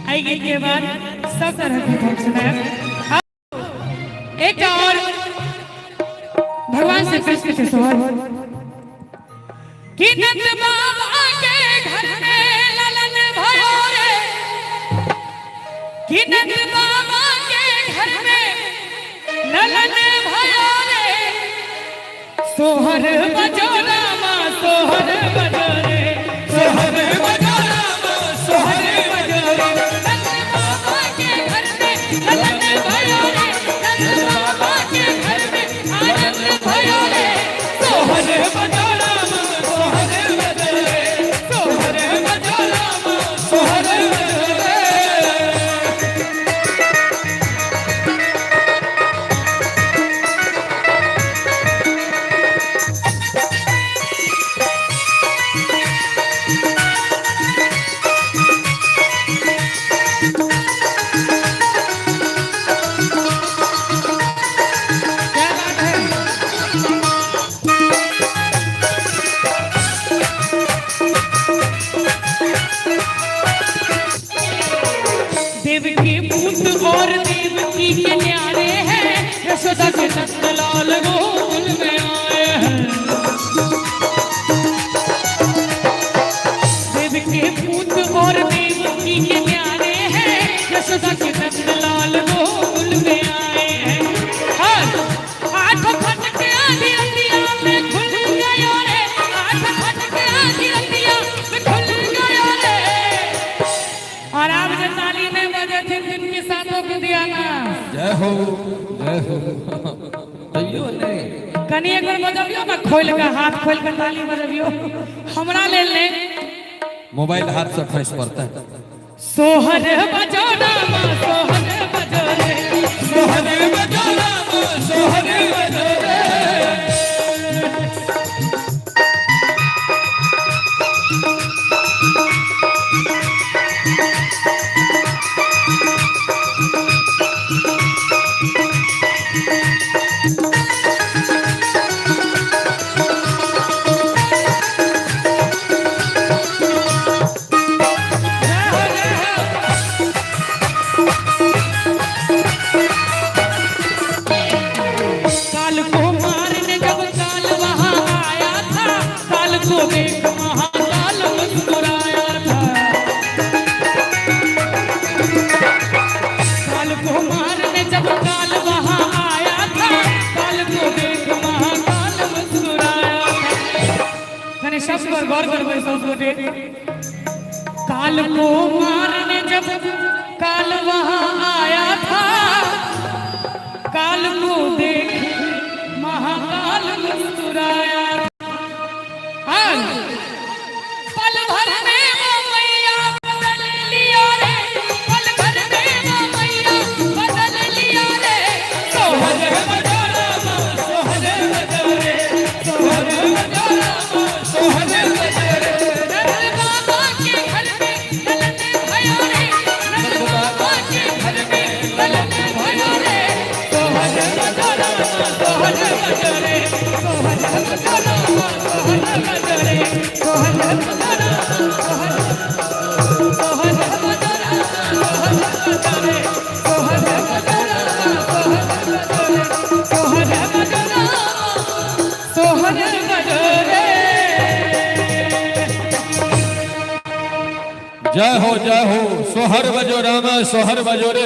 आई गीत के बाद सब तरह के गीत सुनाया। एक और भगवान श्री कृष्ण के सोहर कि नंद बाबा के घर में ललन भयो रे, कि नंद बाबा के घर में ललन भयो रे, सोहर बजो रामा सोहर बजो रे, सोहर बजो रामा सोहर बजो रे, नंद बाबा के घर में ललन भयो रे, नंद बाबा के घर में आनंद भयो रे, सोहर बजो रामा सोहर बजो रे, सोहर बजो रामा सोहर बजो रे। देवकी पूत और देवकी के न्यारे हैं, यशोदा के नंदलाल गोकुल में आए हैं। देवकी पूत और देवकी के न्यारे हैं, यशोदा के नंदलाल गोकुल में आए हैं। आठ खटके आधी रतिया में खुल गया रे, आठ खटके आधी रतिया में खुल गया रे। और आप जो ताली में बजे थे दिन के साथों को दिया ना, जय हो जय हो। कनी एक बार बजाबियो ना, खोल के हाथ खोल के ताली बजाबियो, हमरा ले ले मोबाइल हाथ से फंस पड़ता है। सोहर बजो रामा सोहर बजो रे, सोहर बजो रामा सोहर बजो रे। काल को मारने जब काल वहां आया था, काल को देख महाकाल मुस्कुराया था। काल को मारने जब काल वहां आया था, काल को देख महाकाल मुस्कुराया था। कने शब्द पर गौर करबे सबके। काल को मारने जब काल वहां आया था, काल को देख महाकाल मुस्कुराया। पल भर में वो मैया बदल लिया रे, पल भर में वो मैया बदल लिया रे, सोहर बजो रामा सोहर बजो रे, सोहर बजो रामा सोहर बजो रे। नंद बाबा के घर में ललन भयो रे, नंद बाबा के घर में ललन भयो रे, सोहर बजो रामा सोहर बजो रे, सोहर बजो रामा सोहर बजो रे, सोहर बजो रामा सोहर सोहर बजो रामा सोहर बजो रे, सोहर बजो रामा सोहर बजो रे, सोहर बजो रामा सोहर बजो रे। जय हो सोहर बजो रामा सोहर बजो रे।